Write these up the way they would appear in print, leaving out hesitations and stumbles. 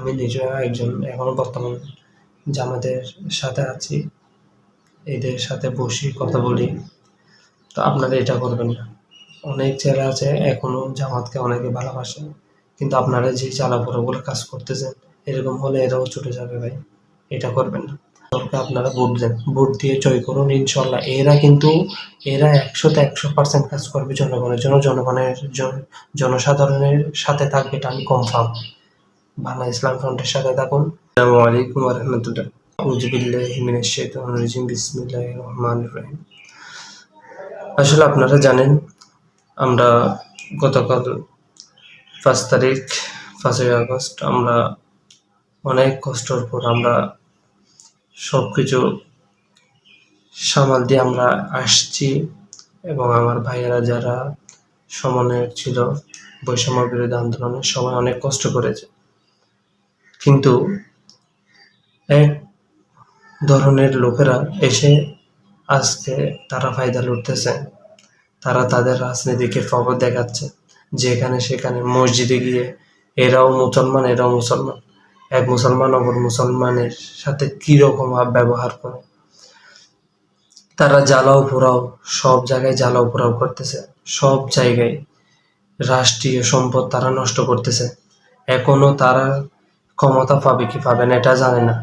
আমি নিজেও একজন এখনো বর্তমান জামাতের সাথে আছি, এদের সাথে বসি কথা বলি। তো আপনারা এটা করবেন না। অনেক ছেলে আছে এখনো জামাতকে অনেকে ভালোবাসে, কিন্তু আপনারা যে চালাপোড়াগুলো কাজ করতেছেন এরকম হলে এরাও ছুটে যাবে ভাই। এটা করবেন না। দরকার আপনারা ভোট দেন, ভোট দিয়ে জয় করুন ইনশাল্লাহ। এরা 100% কাজ করবে জনগণের জন্য, জনসাধারণের সাথে থাকবে, এটা আমি কনফার্ম। বাংলা ইসলাম ফ্রন্টের সাথে থাকুন। আসসালামু আলাইকুম ওয়া রাহমাতুল্লাহ। আউযু বিল্লাহি মিনাশ শাইতানির রাজিম। বিসমিল্লাহির রহমানির রহিম। আসলে আপনারা জানেন, আমরা গতকাল 5ই আগস্ট আমরা অনেক কষ্টের পর আমরা সবকিছু সামাল দিয়ে আমরা আসছি, এবং আমার ভাইয়েরা যারা সমন্বয়ক ছিল বৈষম্য বিরোধী আন্দোলনে, সবাই অনেক কষ্ট করেছে। কিন্তু এক ধরনের লোকেরা এসে আজকে তারা ফায়দা লুটতেছে। তারা তাদের রাজনীতিকে প্রভাব দেখাচ্ছে, যেখানে সেখানে মসজিদে গিয়ে এরাও মুসলমান, এরাও মুসলমান, এক মুসলমান অপর মুসলমানের সাথে কিরকম ব্যবহার করে। তারা জ্বালাও পোড়াও, সব জায়গায় জ্বালাও পোড়াও করতেছে, সব জায়গায় রাষ্ট্রীয় সম্পদ তারা নষ্ট করতেছে। এখনো তারা ক্ষমতা পাবে কি পাবে না এটা জানে না,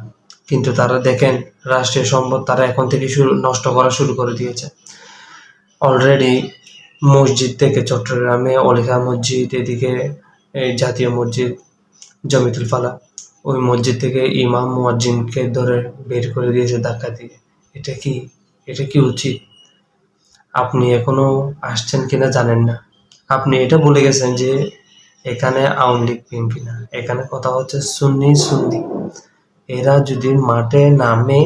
কিন্তু তারা দেখেন রাষ্ট্রীয় সম্পদ তারা এখন থেকে নষ্ট করা শুরু করে দিয়েছে। অলরেডি মসজিদ থেকে চট্টগ্রামে অলিখা মসজিদ, এদিকে জাতীয় মসজিদ জমিতুল ফালা, ওই মসজিদ থেকে ইমাম মুয়াজ্জিনকে ধরে বের করে দিয়েছে ধাক্কা দিয়ে। এটা কি উচিত? আপনি এখনো আসছেন কিনা জানেন না। আপনি এটা বলে গেছেন যে এখানে আওয়ামী লীগ বিএনপি না, এখানে কথা হচ্ছে সুন্নি। এরা যদি মাঠে নামে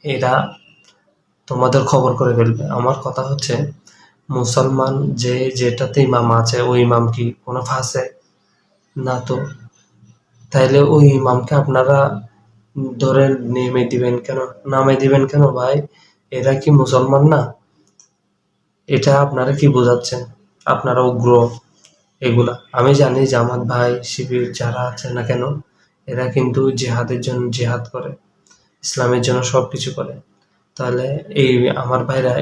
এরা তোমাদের খবর করে ফেলবে। আমার কথা হচ্ছে, মুসলমান যেটাতে ইমাম আছে ওই ইমাম কি কোনো ফাঁসে না? তো তাইলে ওই ইমামকে আপনারা ধরে নামে দিবেন কেন ভাই? এরা কি মুসলমান না? এটা আপনারা কি বোঝাচ্ছেন? আপনারা উগ্র এগুলা। আমি জানি জামাত ভাই, শিবির যারা আছে না কেন, এরা কিন্তু জিহাদের জন্য জিহাদ করে, ইসলামের জন্য সবকিছু করে। তাহলে আমার ভাইরা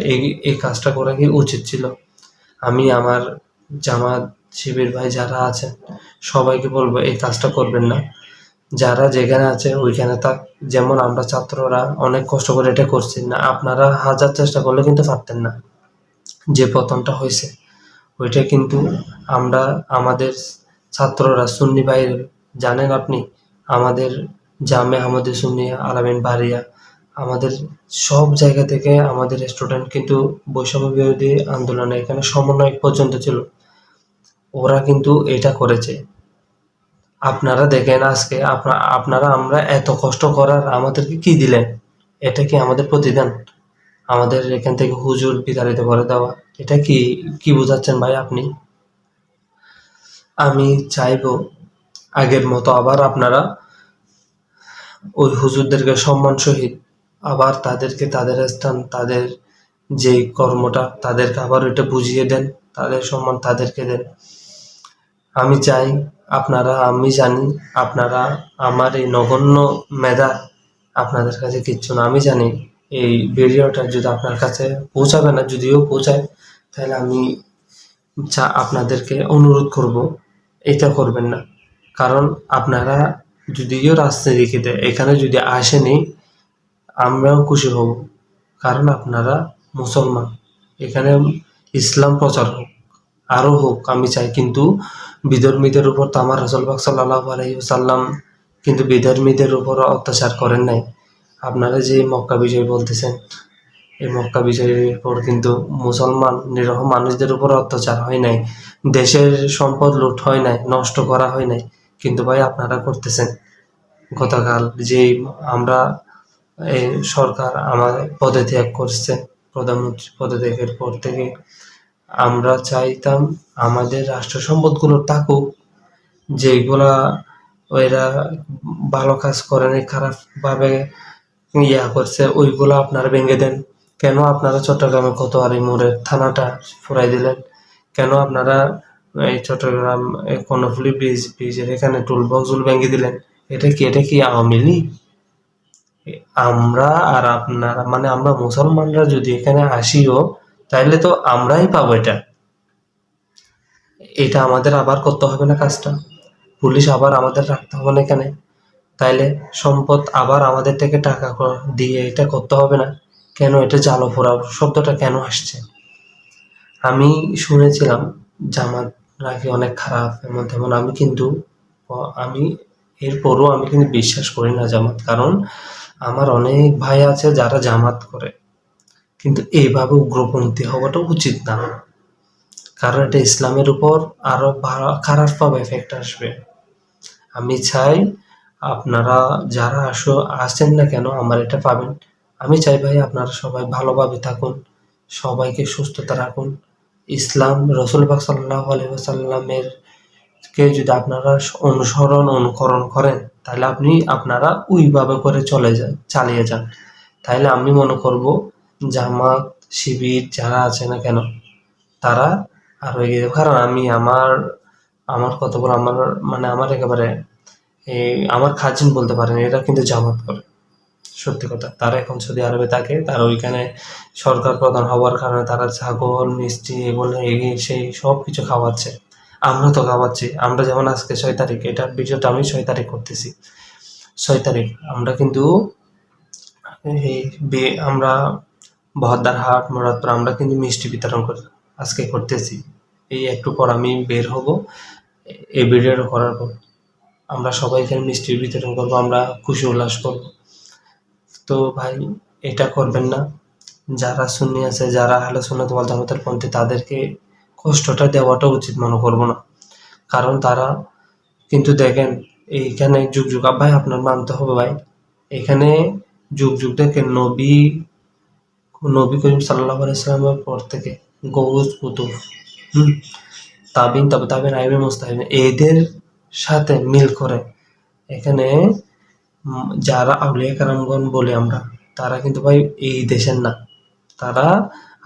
এই কাজটা করা কি উচিত ছিল? আমি আমার জামাত শিবির ভাই যারা আছেন সবাইকে বলবো এই কাজটা করবেন না। যারা যেখানে আছে ওইখানে থাক। যেমন আমরা ছাত্ররা অনেক কষ্ট করে এটা করছি না, আপনারা হাজার চেষ্টা করলে কিন্তু পারতেন না। যে পতনটা হয়েছে ওইটা কিন্তু আমাদের ছাত্ররা, সুন্নি ভাই, জানেন আপনি, আমাদের জামে আমাদের সুন্নি আলামিন বারিয়া, আমাদের সব জায়গা থেকে আমাদের স্টুডেন্ট কিন্তু বৈষম্য বিরোধী আন্দোলনে এখানে সমন্বয়ক পর্যন্ত ছিল। ওরা কিন্তু এটা করেছে। আপনারা দেখেন আজকে আমরা এত কষ্ট করার আমাদেরকে কি দিলেন? এটা কি আমাদের প্রতিদান? আমাদের এখান থেকে হুজুর বিতাড়িত করে দেওয়া, এটা কি বোঝাচ্ছেন ভাই আপনি? আমি চাইবো আগের মতো আবার আপনারা ওই হুজুরদেরকে সম্মান সহিত আবার তাদেরকে তাদের স্থান, তাদের যে কর্মটা তাদেরকে আবার ওইটা বুঝিয়ে দেন, তাদের সম্মান তাদেরকে দেন। আমি জানি আপনারা আমার এই নগণ্য মেধা আপনাদের কাছে কিচ্ছু না। আমি জানি এই ভিডিওটা যদি আপনার কাছে পৌঁছাবে না, যদিও পৌঁছায়, তাহলে আমি আপনাদেরকে অনুরোধ করব এটা করবেন না। কারণ আপনারা যদিও রাজনীতিতে এখানে যদি আসেনি, আমরাও খুশি হব, কারণ আপনারা মুসলমান। এখানে ইসলাম প্রচার হোক, আরো হোক, আমি চাই। কিন্তু বিধর্মীদের উপর তো আমার রাসূল পাক সাল্লাল্লাহু আলাইহি ওয়াসাল্লাম কিন্তু বিধর্মীদের উপর অত্যাচার করেন নাই। আপনারা যে মক্কা বিজয় বলতেছেন, এই মক্কা বিজয়ের পর কিন্তু মুসলমান নিরীহ মানুষদের উপর অত্যাচার হয় নাই, দেশের সম্পদ লুট হয় নাই, নষ্ট করা হয় নাই। কিন্তু ভাই আপনারা করতেছেন। গতকাল যে আমরা এই সরকার আমার পদত্যাগ করছে, প্রধানমন্ত্রী পদত্যাগের পর থেকে আমরা চাইতাম আমাদের রাষ্ট্র সম্পদগুলো থাকুক, যেগুলা ওরা ভালো কাজ করেনি, খারাপ ভাবে করছে, ওইগুলো আপনারা ভেঙে দেন। কেন আপনারা চট্টগ্রামে কোতোয়ালি মোড়ের থানাটা ফুরাই দিলেন? কেন আপনারা এই চট্টগ্রাম কর্ণফুলী ব্রিজের এখানে টুল বক্সগুলো ভেঙে দিলেন? এটা কি আওয়ামী লীগ? আমরা আর আপনারা মানে আমরা মুসলমানরা যদি এখানে আসিও, তাইলে তো আমরাই পাবো এটা। এটা আমাদের আবার করতে হবে না কাজটা? পুলিশ আবার আমাদের রাখতে হবে না এখানে? তাইলে সম্পদ আবার আমাদের থেকে টাকা দিয়ে এটা করতে হবে না? কেন এটা জালো পোড়া শব্দটা কেন আসছে? আমি শুনেছিলাম জামাত নাকি অনেক খারাপ, এমন তেমন। আমি এরপরও আমি কিন্তু বিশ্বাস করি না জামাত, কারণ আমার অনেক ভাই আছে যারা জামাত করে, কিন্তু এইভাবে উগ্রপন্থী হওয়াটা উচিত না, কারণ এটা ইসলামের উপর আরো খারাপভাবে এফেক্ট আসবে। আমি চাই আপনারা যারা আসেন না কেন আমার এটা পাবেন। আমি চাই ভাই আপনারা সবাই ভালোভাবে থাকুন, সবাইকে সুস্থতা রাখুন। ইসলাম রসুল পাক সাল্লাল্লাহু আলাইহি ওয়াসাল্লামের কে যদি আপনারা অনুকরণ করেন, তাহলে আপনারা ওইভাবে করে চালিয়ে যান। তাহলে আমি মনে করব জামাত শিবির যারা আছে না কেন তারা আরো এগিয়ে যাবে। কারণ আমি আমার কত বড় আমার একেবারে আমার কাজিন বলতে পারেন, এরা কিন্তু জামাত করে। সত্যি কথা, তারা এখন সৌদি আরবে থাকে, তারা ওইখানে সরকার প্রধান হওয়ার কারণে তারা ছাগল মিষ্টি এগুলো এগিয়ে সেই সব কিছু খাওয়াচ্ছে। আমরা তো খাওয়াচ্ছি। আমরা যেমন আজকে 6 তারিখ, এটার ভিডিওটা আমি 6 তারিখ করতেছি। 6 তারিখ আমরা কিন্তু আমরা বহদ্দার হাট মুরাদপুর আমরা কিন্তু মিষ্টি বিতরণ আজকে করতেছি। এই একটু পর আমি বের হব এই ভিডিওটা করার পর। আমরা সবাই এখানে মিষ্টির বিতরণ করবো, আমরা খুশি উল্লাস করবো। তো ভাই এটা করবেন না। যারা সুন্নি আছে, যারা আহলে সুন্নাত ওয়াল জামাতের পন্থী, তাদেরকে কষ্টটা দেওয়াটা উচিত মনে করবো না। কারণ তারা কিন্তু দেখেন এইখানে যুগ যুগ ভাই আপনার মানতে হবে ভাই, এখানে যুগ যুগ দেখেন নবী করিম সাল্লাল্লাহু আলাইহি ওয়াসাল্লামের পর থেকে গৌস কুতুব তাবিন তাবিন আইবে মুস্তাহিন এদের সাথে মিল করে এখানে যারা আউলিয়া কারামগণ বলি আমরা, তারা কিন্তু ভাই এই দেশের না, তারা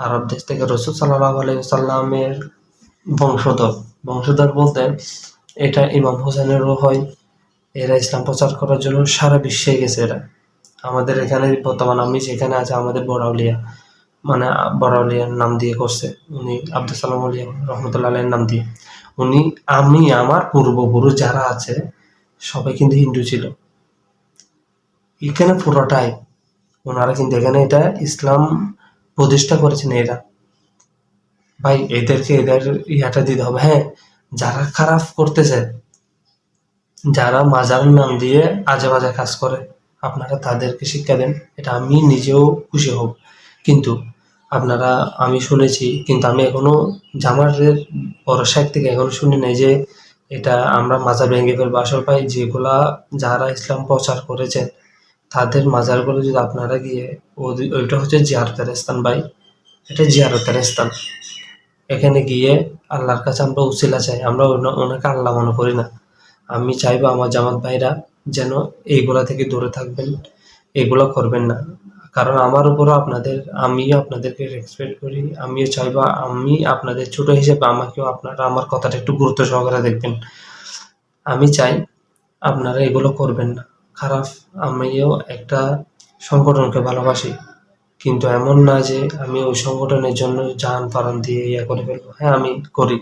আরব দেশ থেকে রসুল সাল্লাল্লাহু আলাইহি ওয়াসাল্লামের বংশধর বলতে এটা ইমাম হোসেনেরও হয়। এরা ইসলাম প্রচার করার জন্য সারা বিশ্বে গেছে। এরা আমাদের এখানে বর্তমান আমি যেখানে আছে আমাদের বড়াউলিয়ার নাম দিয়ে করছে, উনি আব্দুল সালাম আলিয়া রহমতুল্লাহ আলাইহির নাম দিয়ে। আমার পূর্বপুরুষ যারা আছে সবাই কিন্তু হিন্দু ছিল এখানে পুরোটাই। ওনারা কিন্তু এখানে এটা ইসলাম প্রতিষ্ঠা করেছেন এরা। ভাই এদের ইয়াটা দিতে হবে। হ্যাঁ, যারা খারাপ করতেছে, যারা মাজারের নাম দিয়ে আজে বাজে কাজ করে, আপনারা তাদেরকে শিক্ষা দেন, এটা আমি নিজেও খুশি হব। কিন্তু আমি শুনেছি, কিন্তু আমি এখনো জামাতের বড় সাহেব থেকে এখনো শুনি নাই যে এটা আমরা মাজার ভেঙে ফেলবো। আসল ভাই যারা ইসলাম প্রচার করেছেন তাদের মাজারগুলো যদি আপনারা গিয়ে ওইটা হচ্ছে জিয়ারতের স্থান ভাই, এটা জিয়ারতের স্থান। এখানে গিয়ে আল্লাহর কাছে আমরা উসিলা চাই, আমরা ওনাকে আল্লাহ মনে করি না। আমি চাইবো আমার জামাত ভাইরা যেন এইগুলা থেকে দূরে থাকবেন, এগুলো করবেন না। কারণ আমার উপরও আমিও আপনাদেরকে রেসপেক্ট করি, আমিও চাইবো আমি আপনাদের ছোট হিসেবে আমাকেও আপনারা আমার কথাটা একটু গুরুত্ব সহকারে দেখবেন। আমি চাই আপনারা এগুলো করবেন না। খারাপ, আমিও একটা সংগঠনকে ভালোবাসি, কিন্তু এমন না যে আমি ওই সংগঠনের জন্য জান প্রাণ দিয়ে করে ফেলবো। হ্যাঁ, আমি করি,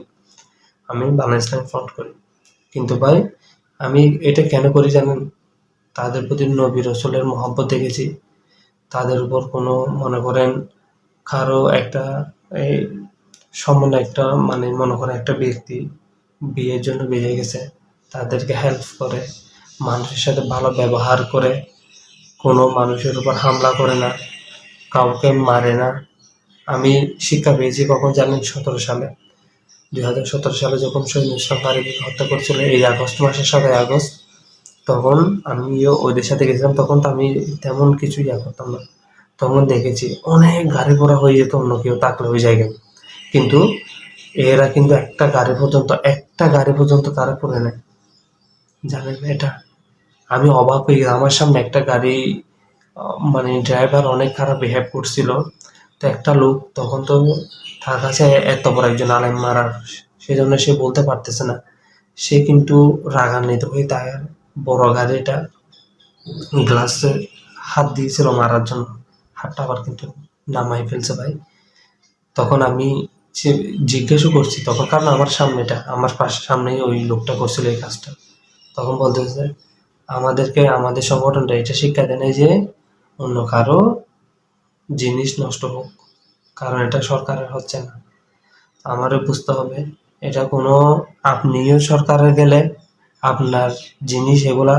আমি বাংলা ইসলাম ফ্রন্ট করি, কিন্তু ভাই আমি এটা কেন করি জানেন? তাদের প্রতি নবী রসুলের মহব্বত দেখেছি। তাদের উপর কোনো মনে করেন কারো একটা এই সামান্য একটা মনে করেন একটা ব্যক্তি বিয়ের জন্য বেরিয়ে গেছে, তাদেরকে হেল্প করে, মানুষের সাথে ভালো ব্যবহার করে, কোনো মানুষের উপর হামলা করে না, কাউকে মারে না। আমি শিক্ষা পেয়েছি কখন জানেন? 2017 সালে যখন শহীদ মুশতাক হত্যা করছিল, এই আগস্ট মাসের 7 আগস্ট, তখন আমিও ওদের সাথে গেছিলাম। তখন তো আমি তেমন কিছু করতাম না। তখন দেখেছি অনেক গাড়ি ঘোড়া হয়ে যেত অন্য কেউ থাকলে ওই জায়গায়, কিন্তু এরা কিন্তু একটা গাড়ি পর্যন্ত তারা করে নেয়। জানেন এটা? আমি অবাক হয়ে গেলাম। আমার সামনে একটা গাড়ি ড্রাইভার অনেক খারাপ বিহেভ করছিল, তো একটা লোক তখন তো তার কাছে এত বড় একজন আলেম মারার, সেজন্য সে বলতে পারতেছে না, সে কিন্তু রাগান্বিত হয়ে তার বড় গাড়িটা গ্লাসে হাত দিয়েছিল মারার জন্য, হাতটা আবার কিন্তু নামাই ফেলছে ভাই। তখন আমি জিজ্ঞাসা করছি তখন, কারণ আমার সামনেই ওই লোকটা করছিল এই কাজটা। তখন বলতেছে আমাদের সংগঠনটা এটা শিক্ষা দেয় নাই যে অন্য কারো জিনিস নষ্ট হোক, কারণ এটা সরকারের হচ্ছে না। আমারও বুঝতে হবে এটা কোনো, আপনিও সরকারে গেলে আপনার জিনিস এগুলা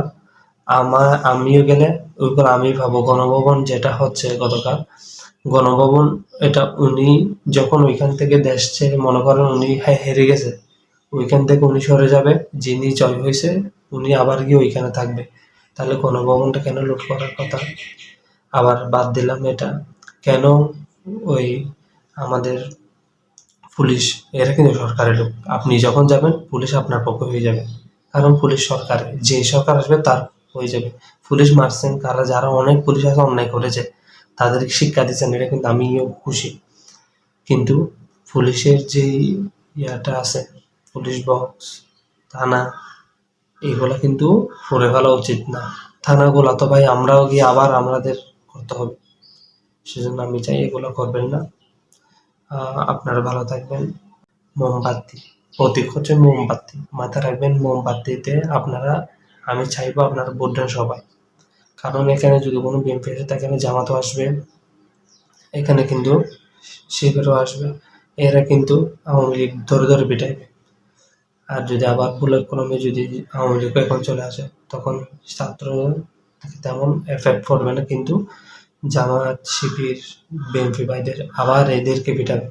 আমিও গেলে ওইগুলো আমি পাবো। গণভবন যেটা হচ্ছে গতকাল, গণভবন এটা উনি যখন ওইখান থেকে দেশ ছেড়ে, মনে করেন উনি হেরে গেছে, ওইখান থেকে উনি সরে যাবে, যিনি জয় হয়েছে উনি আবার গিয়ে ওইখানে থাকবে, তাহলে গণভবনটা কেন লুট করার কথা? আবার বাদ দিলাম এটা, কেন ওই আমাদের পুলিশ, এরা কিন্তু সরকারের লোক, আপনি যখন যাবেন পুলিশ আপনার পক্ষে হয়ে যাবে, কারণ পুলিশ সরকার, যে সরকার আসবে তার হয়ে যাবে। পুলিশ মারছেন কারা, যারা অনেক পুলিশ আছে অন্যায় করেছে তাদেরকে শিক্ষা দিচ্ছেন, এটা কিন্তু আমিও খুশি। কিন্তু পুলিশের যে ইয়াটা আছে, পুলিশ বক্স, থানা, এগুলা কিন্তু করে ফেলা উচিত না। থানাগুলা তো ভাই আমরাও গিয়ে আবার আমাদের করতে হবে, সেজন্য আমি চাই এগুলো করবেন না। আপনারা ভালো থাকবেন। মোমবাতি, প্রতীক হচ্ছে মোমবাতি, মাথায় রাখবেন। মোমবাতিতে আপনারা, আমি চাইবো আপনারা ভোট দেন সবাই, কারণ এখানে যদি কোনো বিএনপি আসে এখানে জামাতও আসবে, এখানে কিন্তু শিবিরও আসবে, এরা কিন্তু আওয়ামী লীগ ধরে ধরে পিটাইবে। আর যদি আবার ভুলক্রমে যদি আওয়ামী লীগ এখন চলে আসে, তখন ছাত্র তেমন এফেক্ট পড়বে না, কিন্তু জামাত, শিবির, বিএনপি ভাইদের আবার এদেরকে পিটাবে।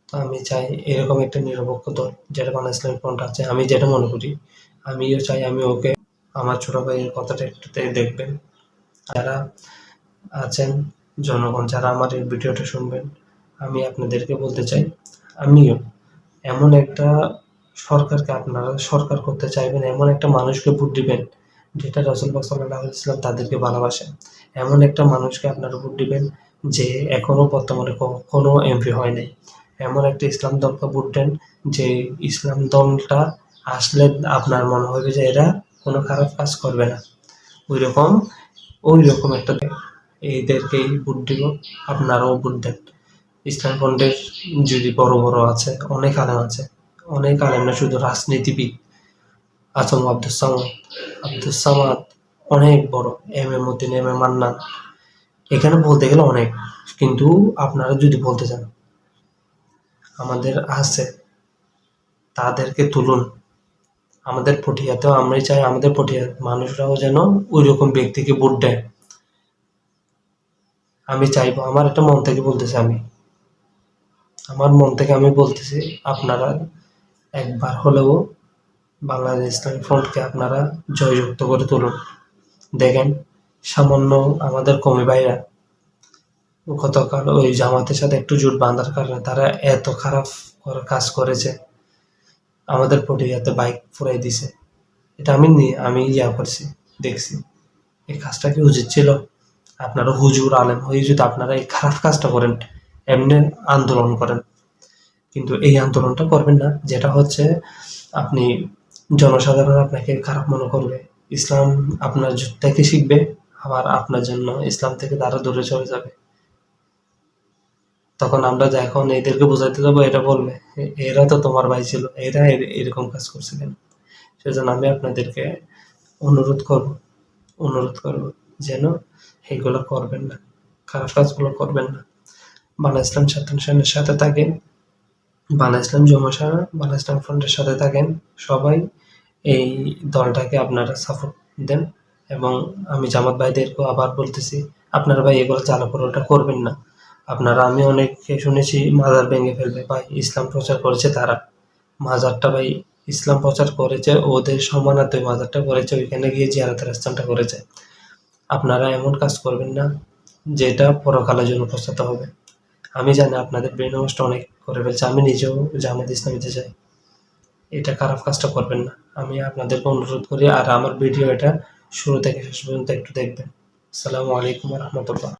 তো আমি চাই এরকম একটা নিরপেক্ষ দল, যেটা বাংলাদেশ ইসলামী ফ্রন্ট আছে, আমি যেটা মনে করি, আমিও চাই আমি ওকে, আমার ছোট ভাইয়ের কথাটা একটু দেখবেন। যারা আছেন জনগণ, যারা আমার এই ভিডিওটা শুনবেন, আমি আপনাদেরকে বলতে চাই, আমিও এমন একটা সরকারকে, আপনারা সরকার করতে চাইবেন, এমন একটা মানুষকে ভোট দিবেন যেটা রাসূল পাক সাল্লাল্লাহু আলাইহি ওয়াসাল্লাম তাদেরকে ভালোবাসেন। এমন একটা মানুষকে আপনারা ভোট দিবেন যে এখনো বর্তমানে কোনো এমপি হয় নাই। এমন একটা ইসলাম দলকে ভোট দেন যে ইসলাম দলটা আসলে আপনার মনে হবে যে এরা কোনো খারাপ কাজ করবে না। ওই রকম একটা এদেরকেই ভোট দিব, আপনারাও ভোট দেন। ইসলাম ফ্রন্টের যদি বড় বড় আছে, অনেক আলেম আছে, অনেক আলেম না শুধু রাজনীতিবিদ, আজম আব্দুস সামাদ অনেক বড়, M A Matin, M A Mannan, এখানে বলতে গেলে অনেক, কিন্তু আপনারা যদি বলতে চান আমাদের আছে, তাদেরকে তুলুন। আমাদের পটিয়াতেও আমরাই চাই আমাদের পটিয়ার মানুষরাও যেন ওই রকম ব্যক্তিকে ভোট দেয়। আমি চাইবো, আমার একটা মন থেকে বলতেছি, আমার মন থেকে আমি বলতেছি, আপনারা একবার হলেও বাংলাদেশ ইসলামী ফ্রন্টকে আপনারা জয়যুক্ত করে তুলুন। দেখেন সামান্য আমাদের কমি ভাইরা গতকাল ওই জামাতের সাথে একটু জোট বাঁধার কারণে তারা এত খারাপ কাজ করেছে, আমাদের পটিয়াতে বাইক ফুরাই দিছে। এটা আমি করছি, দেখছি। এই কাজটা কি উচিত ছিল? আপনারা হুজুর আলেম হয়ে যদি আপনারা এই খারাপ কাজটা করেন, এমনি আন্দোলন করেন, কিন্তু এই আন্দোলনটা করবেন না যেটা হচ্ছে আপনি জনসাধারণ আপনাকে খারাপ মনে করবে, ইসলাম আপনার থেকে শিখবে, আবার আপনার জন্য ইসলাম থেকে তারা দূরে চলে যাবে। তখন আমরা এখন এদেরকে বোঝাতে যাবো, এটা বলবে এরা তো তোমার ভাই ছিল, এরা এরকম কাজ করছে কেন? সেজন্য আমি আপনাদেরকে অনুরোধ করব যেন এগুলো করবেন না, খারাপ কাজগুলো করবেন না। বাংলা ইসলাম ছাত্র সংসদের সাথে থাকেন, বাংলা ইসলাম জমাসারা, বাংলা ইসলাম ফ্রন্টের সাথে থাকেন, সবাই এই দলটাকে আপনারা সাপোর্ট দেন। এবং আমি জামাত ভাইদেরকেও আবার বলতেছি, আপনারা ভাই এগুলো চালাপোড়াটা করবেন না। আপনারা, আমি অনেককে শুনেছি মাজার ভেঙে ফেলবে, ভাই ইসলাম প্রচার করেছে তারা, মাজারটা ভাই ইসলাম প্রচার করেছে, ওদের সম্মানার্থে মাজারটা করেছে, ওইখানে গিয়ে জিয়ারতের স্থানটা করেছে। আপনারা এমন কাজ করবেন না যেটা পরকালের জন্য পৌঁছাতে হবে। আমি জানি আপনাদের ব্রেন ওয়াশটা অনেক করে ফেলছে, আমি নিজেও জামাত ইসলামীতে চাই, এটা খারাপ কাজটা করবেন না, আমি আপনাদেরকে অনুরোধ করি। আর আমার ভিডিও এটা শুরু থেকে শেষ পর্যন্ত একটু দেখবেন। আসসালামু আলাইকুম ওয়া রাহমাতুল্লাহ।